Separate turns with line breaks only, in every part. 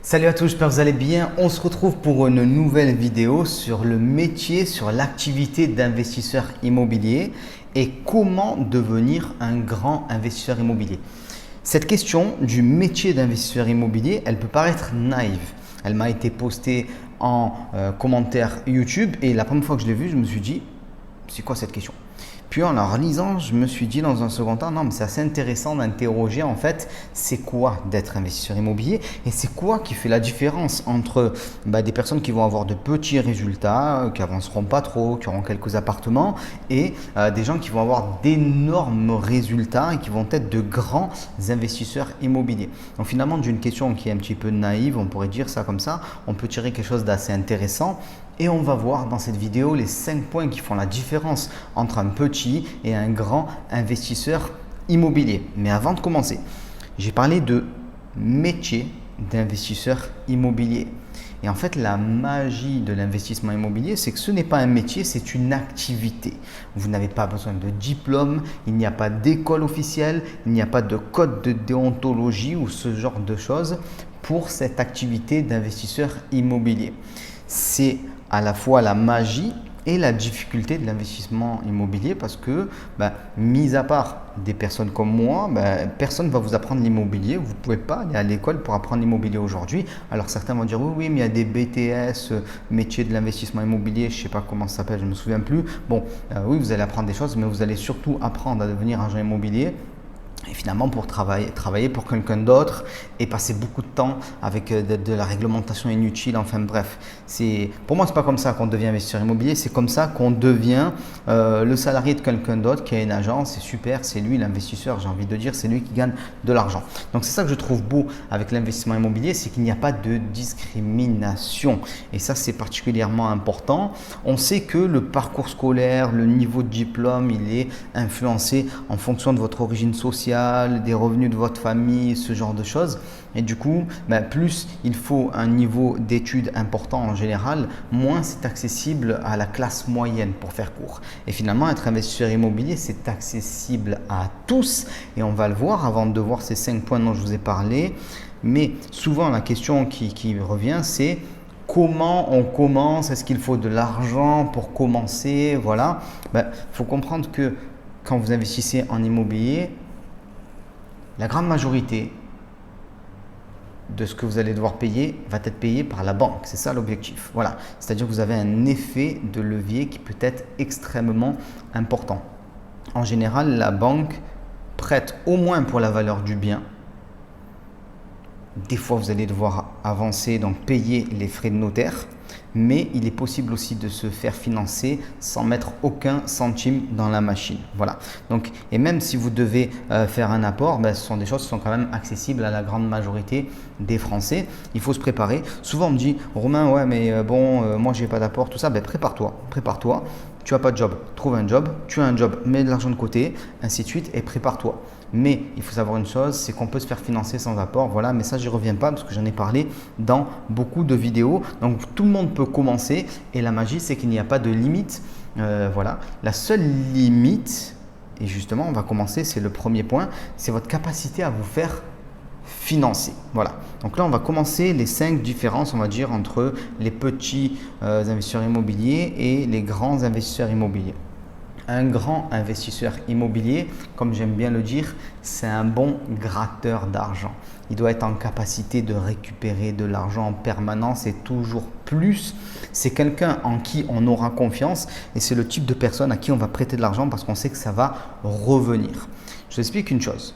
Salut à tous, j'espère que vous allez bien. On se retrouve pour une nouvelle vidéo sur le métier, sur l'activité d'investisseur immobilier et comment devenir un grand investisseur immobilier. Cette question du métier d'investisseur immobilier, elle peut paraître naïve. Elle m'a été postée en commentaire YouTube et la première fois que je l'ai vue, je me suis dit, c'est quoi cette question? Puis en la relisant, je me suis dit dans un second temps, non mais c'est assez intéressant d'interroger en fait, c'est quoi d'être investisseur immobilier et c'est quoi qui fait la différence entre des personnes qui vont avoir de petits résultats, qui avanceront pas trop, qui auront quelques appartements et des gens qui vont avoir d'énormes résultats et qui vont être de grands investisseurs immobiliers. Donc finalement d'une question qui est un petit peu naïve, on pourrait dire ça comme ça, on peut tirer quelque chose d'assez intéressant. Et on va voir dans cette vidéo les 5 points qui font la différence entre un petit et un grand investisseur immobilier. Mais avant de commencer, j'ai parlé de métier d'investisseur immobilier. Et en fait, la magie de l'investissement immobilier, c'est que ce n'est pas un métier, c'est une activité. Vous n'avez pas besoin de diplôme, il n'y a pas d'école officielle, il n'y a pas de code de déontologie ou ce genre de choses pour cette activité d'investisseur immobilier. C'est à la fois la magie et la difficulté de l'investissement immobilier parce que, mis à part des personnes comme moi, personne ne va vous apprendre l'immobilier. Vous ne pouvez pas aller à l'école pour apprendre l'immobilier aujourd'hui. Alors certains vont dire oui, mais il y a des BTS, métier de l'investissement immobilier, je ne sais pas comment ça s'appelle, je ne me souviens plus. Bon, oui, vous allez apprendre des choses, mais vous allez surtout apprendre à devenir agent immobilier. Et finalement, pour travailler pour quelqu'un d'autre et passer beaucoup de temps avec de la réglementation inutile, enfin bref. Pour moi, ce n'est pas comme ça qu'on devient investisseur immobilier, c'est comme ça qu'on devient le salarié de quelqu'un d'autre qui a une agence. C'est super, c'est lui l'investisseur, j'ai envie de dire, c'est lui qui gagne de l'argent. Donc c'est ça que je trouve beau avec l'investissement immobilier, c'est qu'il n'y a pas de discrimination. Et ça, c'est particulièrement important. On sait que le parcours scolaire, le niveau de diplôme, il est influencé en fonction de votre origine sociale, des revenus de votre famille, ce genre de choses. Et du coup, plus il faut un niveau d'études important en général, moins c'est accessible à la classe moyenne pour faire court. Et finalement, être investisseur immobilier, c'est accessible à tous. Et on va le voir avant de voir ces 5 points dont je vous ai parlé. Mais souvent, la question qui revient, c'est comment on commence? Est-ce qu'il faut de l'argent pour commencer? Voilà. Faut comprendre que quand vous investissez en immobilier, la grande majorité de ce que vous allez devoir payer va être payé par la banque. C'est ça l'objectif. Voilà. C'est-à-dire que vous avez un effet de levier qui peut être extrêmement important. En général, la banque prête au moins pour la valeur du bien. Des fois, vous allez devoir avancer, donc payer les frais de notaire. Mais il est possible aussi de se faire financer sans mettre aucun centime dans la machine. Voilà. Donc, et même si vous devez faire un apport, ce sont des choses qui sont quand même accessibles à la grande majorité des Français. Il faut se préparer. Souvent, on me dit, Romain, ouais, mais moi, je n'ai pas d'apport, tout ça. Prépare-toi. Tu n'as pas de job, trouve un job. Tu as un job, mets de l'argent de côté, ainsi de suite, et prépare-toi. Mais il faut savoir une chose, c'est qu'on peut se faire financer sans apport. Voilà, mais ça, j'y reviens pas parce que j'en ai parlé dans beaucoup de vidéos. Donc, tout le monde peut commencer et la magie, c'est qu'il n'y a pas de limite. Voilà, la seule limite, et justement, on va commencer, c'est le premier point, c'est votre capacité à vous faire financer. Voilà. Donc là, on va commencer les 5 différences, on va dire, entre les petits investisseurs immobiliers et les grands investisseurs immobiliers. Un grand investisseur immobilier, comme j'aime bien le dire, c'est un bon gratteur d'argent. Il doit être en capacité de récupérer de l'argent en permanence et toujours plus. C'est quelqu'un en qui on aura confiance et c'est le type de personne à qui on va prêter de l'argent parce qu'on sait que ça va revenir. Je vous explique une chose.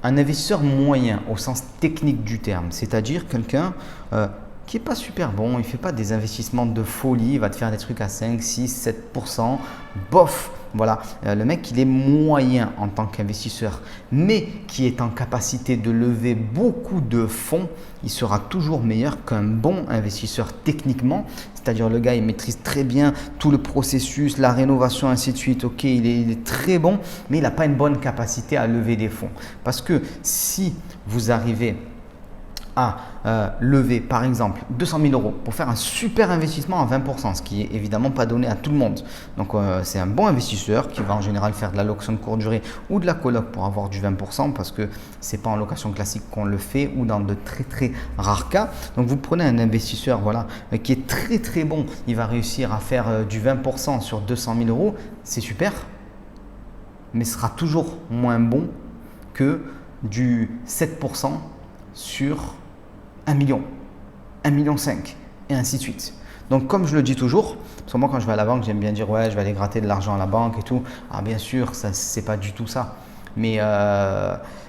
Un investisseur moyen au sens technique du terme, c'est-à-dire quelqu'un qui n'est pas super bon, il ne fait pas des investissements de folie, il va te faire des trucs à 5, 6, 7%, bof. Voilà, le mec il est moyen en tant qu'investisseur, mais qui est en capacité de lever beaucoup de fonds, il sera toujours meilleur qu'un bon investisseur techniquement. C'est-à-dire le gars il maîtrise très bien tout le processus, la rénovation, ainsi de suite. Ok, il est très bon, mais il n'a pas une bonne capacité à lever des fonds. Parce que si vous arrivez à lever par exemple 200 000 euros pour faire un super investissement à 20%, ce qui est évidemment pas donné à tout le monde. Donc c'est un bon investisseur qui va en général faire de la location de courte durée ou de la coloc pour avoir du 20% parce que c'est pas en location classique qu'on le fait ou dans de très très rares cas. Donc vous prenez un investisseur voilà, qui est très très bon, il va réussir à faire du 20% sur 200 000 euros, c'est super, mais ce sera toujours moins bon que du 7% sur 1 million, 1,5 million et ainsi de suite. Donc comme je le dis toujours, parce que moi quand je vais à la banque, j'aime bien dire ouais je vais aller gratter de l'argent à la banque et tout. Ah bien sûr, ça c'est pas du tout ça. Mais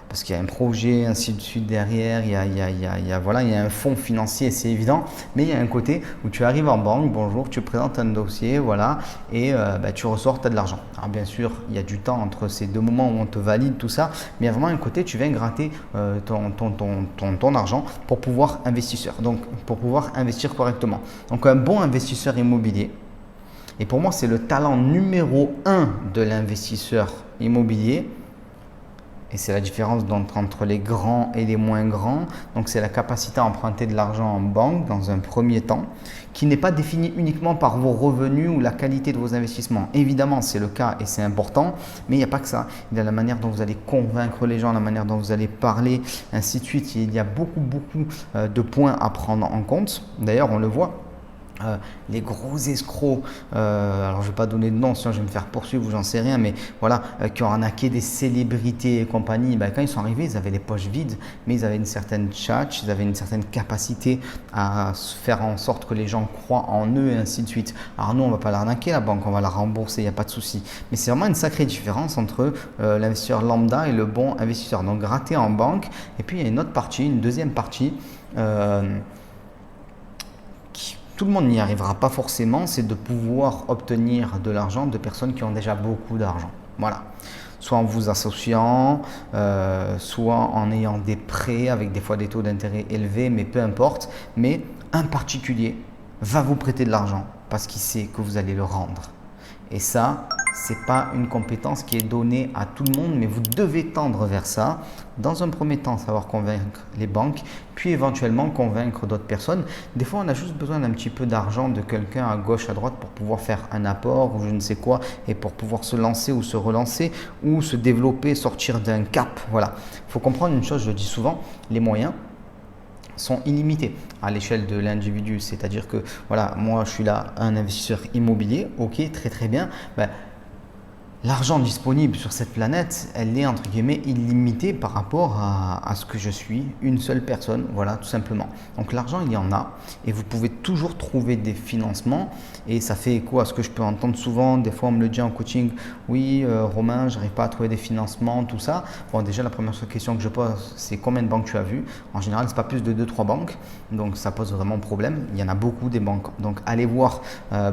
parce qu'il y a un projet, ainsi de suite derrière, il y a un fonds financier, c'est évident, mais il y a un côté où tu arrives en banque, bonjour, tu présentes un dossier, voilà, et tu ressors, tu as de l'argent. Alors bien sûr, il y a du temps entre ces deux moments où on te valide tout ça, mais il y a vraiment un côté, tu viens gratter ton argent pour pouvoir investir, donc pour pouvoir investir correctement. Donc un bon investisseur immobilier, et pour moi c'est le talent numéro 1 de l'investisseur immobilier, et c'est la différence entre les grands et les moins grands. Donc c'est la capacité à emprunter de l'argent en banque dans un premier temps, qui n'est pas définie uniquement par vos revenus ou la qualité de vos investissements. Évidemment, c'est le cas et c'est important, mais il n'y a pas que ça. Il y a la manière dont vous allez convaincre les gens, la manière dont vous allez parler, ainsi de suite. Il y a beaucoup de points à prendre en compte. D'ailleurs, on le voit. Les gros escrocs, alors je ne vais pas donner de nom, sinon je vais me faire poursuivre ou j'en sais rien, mais voilà, qui ont arnaqué des célébrités et compagnie, quand ils sont arrivés, ils avaient les poches vides, mais ils avaient une certaine tchatch, ils avaient une certaine capacité à faire en sorte que les gens croient en eux et ainsi de suite. Alors nous, on ne va pas l'arnaquer la banque, on va la rembourser, il n'y a pas de souci. Mais c'est vraiment une sacrée différence entre l'investisseur lambda et le bon investisseur. Donc gratter en banque, et puis il y a une autre partie, une deuxième partie, tout le monde n'y arrivera pas forcément, c'est de pouvoir obtenir de l'argent de personnes qui ont déjà beaucoup d'argent. Voilà. Soit en vous associant, soit en ayant des prêts avec des fois des taux d'intérêt élevés, mais peu importe. Mais un particulier va vous prêter de l'argent parce qu'il sait que vous allez le rendre. Et ça, ce n'est pas une compétence qui est donnée à tout le monde, mais vous devez tendre vers ça. Dans un premier temps, savoir convaincre les banques, puis éventuellement convaincre d'autres personnes. Des fois, on a juste besoin d'un petit peu d'argent de quelqu'un à gauche, à droite pour pouvoir faire un apport ou je ne sais quoi et pour pouvoir se lancer ou se relancer ou se développer, sortir d'un cap. Voilà. Il faut comprendre une chose, je le dis souvent, les moyens sont illimités à l'échelle de l'individu. C'est-à-dire que voilà, moi je suis là un investisseur immobilier, ok, très très bien. L'argent disponible sur cette planète, elle est entre guillemets illimitée par rapport à ce que je suis, une seule personne, voilà, tout simplement. Donc l'argent, il y en a et vous pouvez toujours trouver des financements et ça fait écho à ce que je peux entendre souvent. Des fois, on me le dit en coaching, oui, Romain, j'arrive pas à trouver des financements, tout ça. Bon, déjà, la première question que je pose, c'est combien de banques tu as vu? En général, c'est pas plus de 2-3 banques, donc ça pose vraiment problème. Il y en a beaucoup des banques, donc allez voir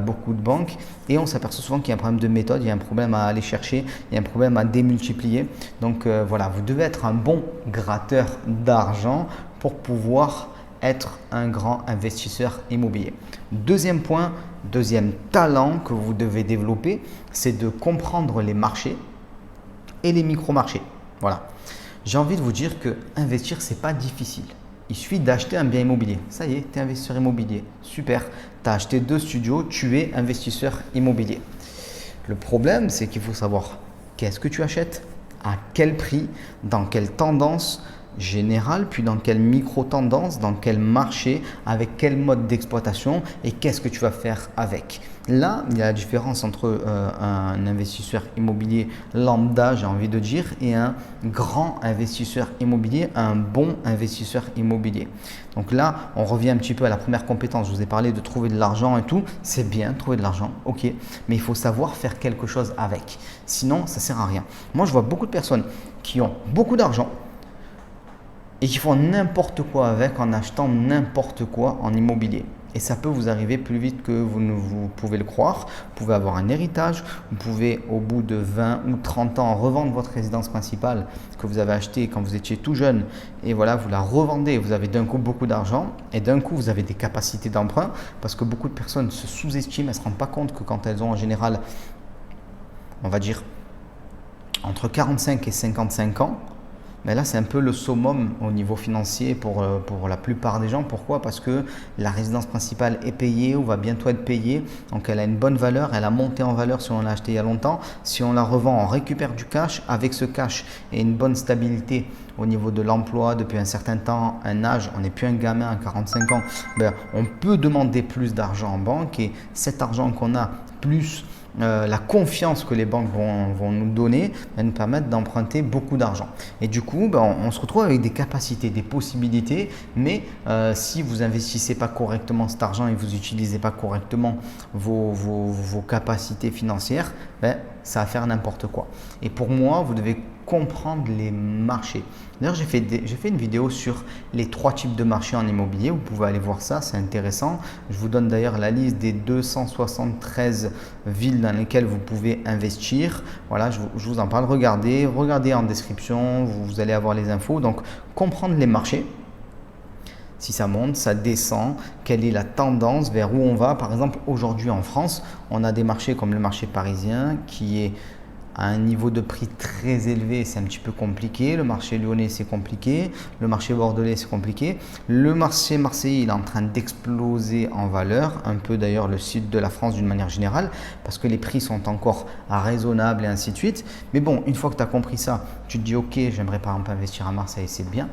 beaucoup de banques et on s'aperçoit souvent qu'il y a un problème de méthode, il y a un problème à aller chercher, il y a un problème à démultiplier. Donc voilà, vous devez être un bon gratteur d'argent pour pouvoir être un grand investisseur immobilier. Deuxième point, deuxième talent que vous devez développer, c'est de comprendre les marchés et les micro-marchés. Voilà. J'ai envie de vous dire que investir, c'est pas difficile. Il suffit d'acheter un bien immobilier. Ça y est, tu es investisseur immobilier. Super. Tu as acheté 2 studios, tu es investisseur immobilier. Le problème, c'est qu'il faut savoir qu'est-ce que tu achètes, à quel prix, dans quelle tendance générale, puis dans quelle micro-tendance, dans quel marché, avec quel mode d'exploitation et qu'est-ce que tu vas faire avec. Là, il y a la différence entre un investisseur immobilier lambda, j'ai envie de dire, et un grand investisseur immobilier, un bon investisseur immobilier. Donc là, on revient un petit peu à la première compétence. Je vous ai parlé de trouver de l'argent et tout. C'est bien, trouver de l'argent, ok. Mais il faut savoir faire quelque chose avec. Sinon, ça ne sert à rien. Moi, je vois beaucoup de personnes qui ont beaucoup d'argent et qui font n'importe quoi avec en achetant n'importe quoi en immobilier. Et ça peut vous arriver plus vite que vous pouvez le croire. Vous pouvez avoir un héritage, vous pouvez au bout de 20 ou 30 ans revendre votre résidence principale que vous avez achetée quand vous étiez tout jeune et voilà, vous la revendez, vous avez d'un coup beaucoup d'argent et d'un coup vous avez des capacités d'emprunt parce que beaucoup de personnes se sous-estiment, elles ne se rendent pas compte que quand elles ont en général, on va dire, entre 45 et 55 ans, Mais là, c'est un peu le summum au niveau financier pour la plupart des gens. Pourquoi? Parce que la résidence principale est payée ou va bientôt être payée. Donc, elle a une bonne valeur. Elle a monté en valeur si on l'a acheté il y a longtemps. Si on la revend, on récupère du cash. Avec ce cash et une bonne stabilité au niveau de l'emploi depuis un certain temps, un âge, on n'est plus un gamin à 45 ans, ben, on peut demander plus d'argent en banque. Et cet argent qu'on a, plus la confiance que les banques vont nous donner, va nous permettre d'emprunter beaucoup d'argent. Et du coup, on se retrouve avec des capacités, des possibilités, mais si vous investissez pas correctement cet argent et vous n'utilisez pas correctement vos capacités financières, ça va faire n'importe quoi. Et pour moi, vous devez comprendre les marchés. D'ailleurs, j'ai fait une vidéo sur les 3 types de marchés en immobilier. Vous pouvez aller voir ça, c'est intéressant. Je vous donne d'ailleurs la liste des 273 villes dans lesquelles vous pouvez investir. Voilà, je vous en parle. Regardez en description, vous allez avoir les infos. Donc, comprendre les marchés. Si ça monte, ça descend, quelle est la tendance, vers où on va. Par exemple, aujourd'hui en France, on a des marchés comme le marché parisien qui est à un niveau de prix très élevé, c'est un petit peu compliqué. Le marché lyonnais, c'est compliqué. Le marché bordelais, c'est compliqué. Le marché marseillais, il est en train d'exploser en valeur. Un peu d'ailleurs le sud de la France d'une manière générale, parce que les prix sont encore raisonnables et ainsi de suite. Mais bon, une fois que tu as compris ça, tu te dis ok, j'aimerais par exemple investir à Marseille, c'est bien.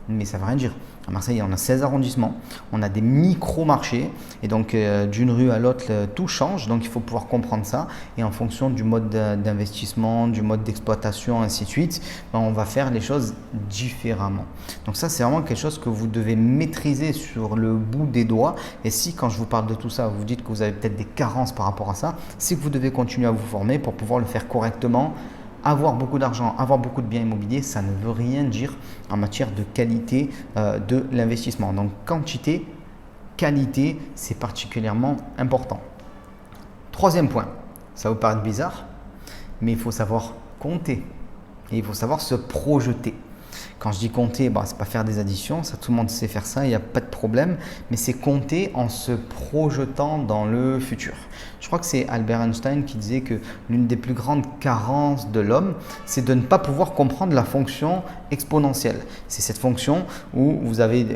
Mais ça ne veut rien dire. À Marseille, on a 16 arrondissements, on a des micro-marchés et donc d'une rue à l'autre, tout change. Donc il faut pouvoir comprendre ça et en fonction du mode d'investissement, du mode d'exploitation, ainsi de suite, on va faire les choses différemment. Donc ça, c'est vraiment quelque chose que vous devez maîtriser sur le bout des doigts. Et si quand je vous parle de tout ça, vous dites que vous avez peut-être des carences par rapport à ça, c'est que vous devez continuer à vous former pour pouvoir le faire correctement. Avoir beaucoup d'argent, avoir beaucoup de biens immobiliers, ça ne veut rien dire en matière de qualité de l'investissement. Donc quantité, qualité, c'est particulièrement important. Troisième point, ça vous paraît bizarre, mais il faut savoir compter et il faut savoir se projeter. Quand je dis compter, ce n'est pas faire des additions, ça tout le monde sait faire ça, il n'y a pas de problème, mais c'est compter en se projetant dans le futur. Je crois que c'est Albert Einstein qui disait que l'une des plus grandes carences de l'homme, c'est de ne pas pouvoir comprendre la fonction exponentielle. C'est cette fonction où vous avez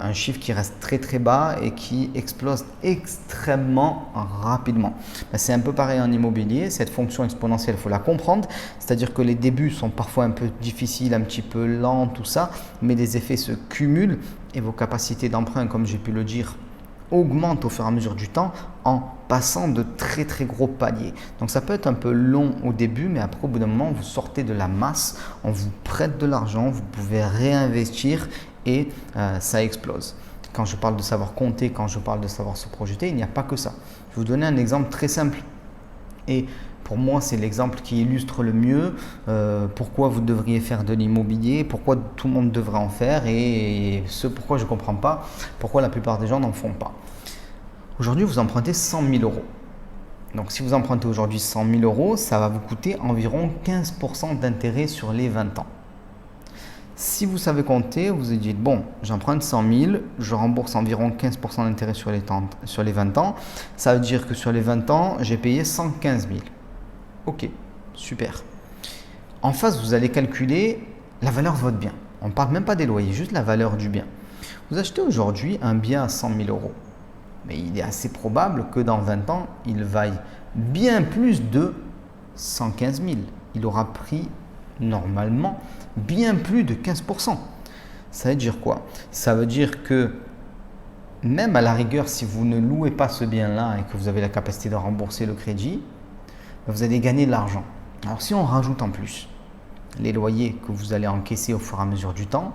un chiffre qui reste très très bas et qui explose extrêmement rapidement. C'est un peu pareil en immobilier, cette fonction exponentielle, il faut la comprendre, c'est-à-dire que les débuts sont parfois un peu difficiles, un petit peu lents, tout ça, mais les effets se cumulent et vos capacités d'emprunt, comme j'ai pu le dire, augmente au fur et à mesure du temps en passant de très très gros paliers. Donc ça peut être un peu long au début, mais après au bout d'un moment vous sortez de la masse, on vous prête de l'argent, vous pouvez réinvestir et ça explose. Quand je parle de savoir compter, quand je parle de savoir se projeter, il n'y a pas que ça. Je vais vous donner un exemple très simple et pour moi, c'est l'exemple qui illustre le mieux pourquoi vous devriez faire de l'immobilier, pourquoi tout le monde devrait en faire et ce pourquoi je ne comprends pas, pourquoi la plupart des gens n'en font pas. Aujourd'hui, vous empruntez 100 000 euros. Donc, si vous empruntez aujourd'hui 100 000 euros, ça va vous coûter environ 15% d'intérêt sur les 20 ans. Si vous savez compter, vous vous dites, bon, j'emprunte 100 000, je rembourse environ 15% d'intérêt sur les 20 ans. Ça veut dire que sur les 20 ans, j'ai payé 115 000. Ok, super. En face, vous allez calculer la valeur de votre bien. On ne parle même pas des loyers, juste la valeur du bien. Vous achetez aujourd'hui un bien à 100 000 euros. Mais il est assez probable que dans 20 ans, il vaille bien plus de 115 000. Il aura pris normalement bien plus de 15%. Ça veut dire quoi? Ça veut dire que même à la rigueur, si vous ne louez pas ce bien-là et que vous avez la capacité de rembourser le crédit, vous allez gagner de l'argent. Alors si on rajoute en plus les loyers que vous allez encaisser au fur et à mesure du temps,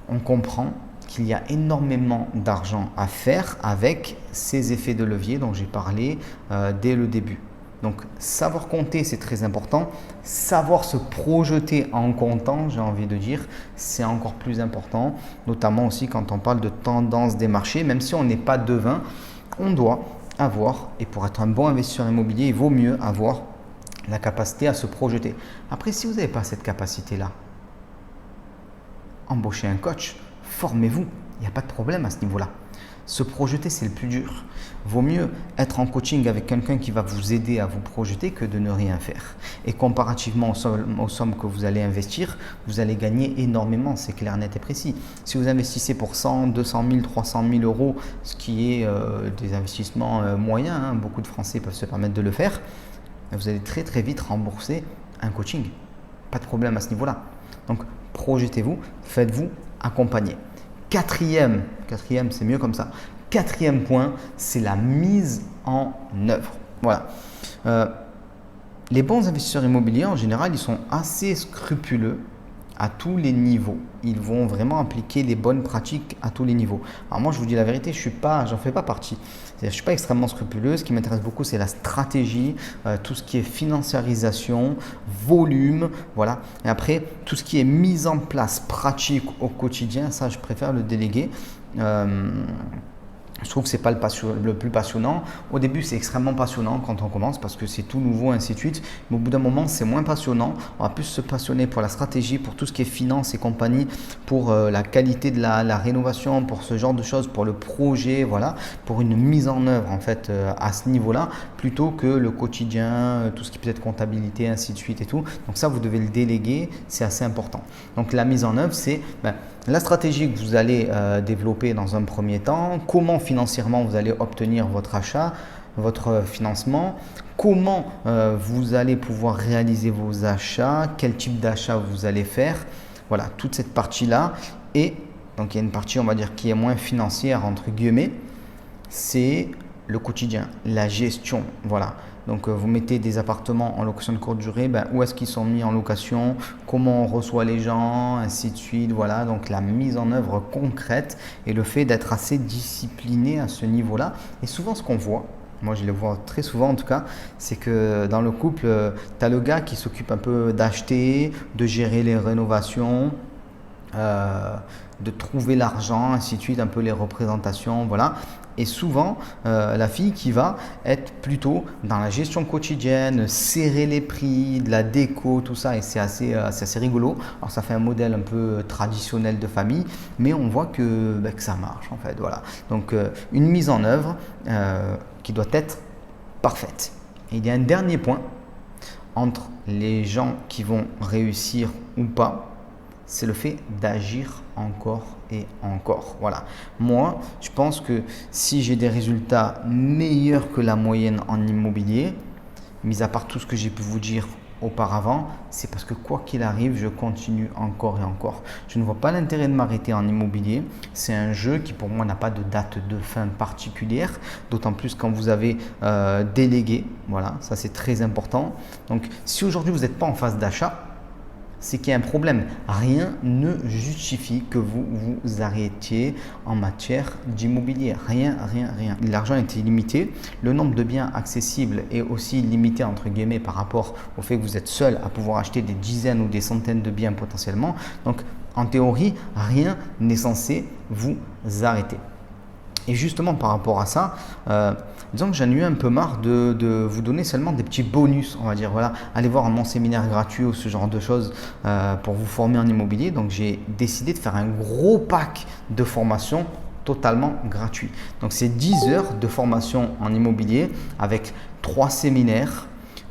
on comprend qu'il y a énormément d'argent à faire avec ces effets de levier dont j'ai parlé dès le début. Donc savoir compter, c'est très important. Savoir se projeter en comptant, j'ai envie de dire, c'est encore plus important, notamment aussi quand on parle de tendance des marchés. Même si on n'est pas devin, on doit avoir, et pour être un bon investisseur immobilier, il vaut mieux avoir la capacité à se projeter. Après, si vous n'avez pas cette capacité-là, embauchez un coach, formez-vous. Il n'y a pas de problème à ce niveau-là. Se projeter, c'est le plus dur. Vaut mieux être en coaching avec quelqu'un qui va vous aider à vous projeter que de ne rien faire. Et comparativement aux sommes que vous allez investir, vous allez gagner énormément, c'est clair, net et précis. Si vous investissez pour 100, 200 000, 300 000 euros, ce qui est des investissements moyens, beaucoup de Français peuvent se permettre de le faire, vous allez très très vite rembourser un coaching. Pas de problème à ce niveau-là. Donc, projetez-vous, faites-vous accompagner. Quatrième, c'est mieux comme ça. Quatrième point, c'est la mise en œuvre. Voilà. Les bons investisseurs immobiliers, en général, ils sont assez scrupuleux à tous les niveaux. Ils vont vraiment appliquer les bonnes pratiques à tous les niveaux. Alors moi, je vous dis la vérité, j'en fais pas partie. Je ne suis pas extrêmement scrupuleux. Ce qui m'intéresse beaucoup, c'est la stratégie, tout ce qui est financiarisation, volume, voilà. Et après, tout ce qui est mise en place pratique au quotidien, ça, je préfère le déléguer. Je trouve que ce n'est pas le plus passionnant. Au début, c'est extrêmement passionnant quand on commence parce que c'est tout nouveau, ainsi de suite. Mais au bout d'un moment, c'est moins passionnant. On va plus se passionner pour la stratégie, pour tout ce qui est finance et compagnie, pour la qualité de la rénovation, pour ce genre de choses, pour le projet, voilà, pour une mise en œuvre en fait à ce niveau-là, plutôt que le quotidien, tout ce qui peut être comptabilité, ainsi de suite et tout. Donc ça, vous devez le déléguer, c'est assez important. Donc la mise en œuvre, c'est la stratégie que vous allez développer dans un premier temps, comment financièrement vous allez obtenir votre achat, votre financement, comment vous allez pouvoir réaliser vos achats, quel type d'achat vous allez faire, voilà, toute cette partie-là. Et donc il y a une partie, on va dire, qui est moins financière, entre guillemets, c'est le quotidien, la gestion, voilà. Donc, vous mettez des appartements en location de courte durée, où est-ce qu'ils sont mis en location, comment on reçoit les gens, ainsi de suite. Voilà, donc la mise en œuvre concrète et le fait d'être assez discipliné à ce niveau-là. Et souvent, ce qu'on voit, moi je le vois très souvent en tout cas, c'est que dans le couple, tu as le gars qui s'occupe un peu d'acheter, de gérer les rénovations, de trouver l'argent, ainsi de suite, un peu les représentations, voilà. Et souvent, la fille qui va être plutôt dans la gestion quotidienne, serrer les prix, de la déco, tout ça, et c'est assez rigolo. Alors ça fait un modèle un peu traditionnel de famille, mais on voit que ça marche en fait, voilà. Donc une mise en œuvre qui doit être parfaite. Et il y a un dernier point entre les gens qui vont réussir ou pas, c'est le fait d'agir encore et encore. Voilà. Moi, je pense que si j'ai des résultats meilleurs que la moyenne en immobilier, mis à part tout ce que j'ai pu vous dire auparavant, c'est parce que quoi qu'il arrive, je continue encore et encore. Je ne vois pas l'intérêt de m'arrêter en immobilier. C'est un jeu qui pour moi n'a pas de date de fin particulière, d'autant plus quand vous avez délégué. Voilà, ça c'est très important. Donc si aujourd'hui vous n'êtes pas en phase d'achat, c'est qu'il y a un problème. Rien ne justifie que vous vous arrêtiez en matière d'immobilier. Rien. L'argent est illimité. Le nombre de biens accessibles est aussi limité entre guillemets par rapport au fait que vous êtes seul à pouvoir acheter des dizaines ou des centaines de biens potentiellement. Donc, en théorie, rien n'est censé vous arrêter. Et justement par rapport à ça, disons que j'en ai eu un peu marre de vous donner seulement des petits bonus, on va dire, voilà, allez voir mon séminaire gratuit ou ce genre de choses pour vous former en immobilier. Donc j'ai décidé de faire un gros pack de formation totalement gratuit. Donc c'est 10 heures de formation en immobilier avec 3 séminaires,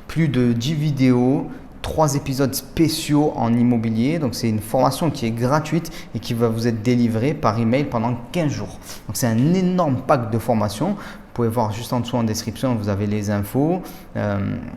plus de 10 vidéos, 3 épisodes spéciaux en immobilier. Donc c'est une formation qui est gratuite et qui va vous être délivrée par email pendant 15 jours. Donc c'est un énorme pack de formation. Vous pouvez voir juste en dessous en description, vous avez les infos.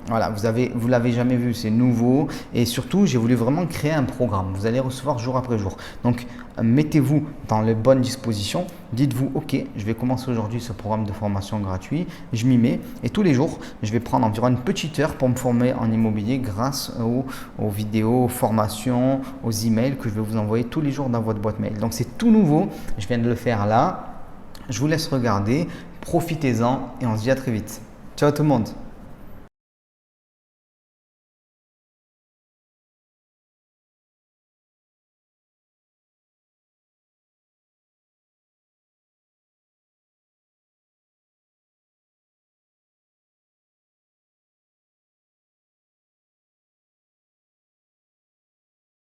Voilà, vous l'avez jamais vu, c'est nouveau. Et surtout, j'ai voulu vraiment créer un programme. Vous allez recevoir jour après jour. Donc, mettez-vous dans les bonnes dispositions. Dites-vous, ok, je vais commencer aujourd'hui ce programme de formation gratuit. Je m'y mets et tous les jours, je vais prendre environ une petite heure pour me former en immobilier grâce aux vidéos, aux formations, aux emails que je vais vous envoyer tous les jours dans votre boîte mail. Donc, c'est tout nouveau. Je viens de le faire là. Je vous laisse regarder. Profitez-en et on se dit à très vite. Ciao tout le monde.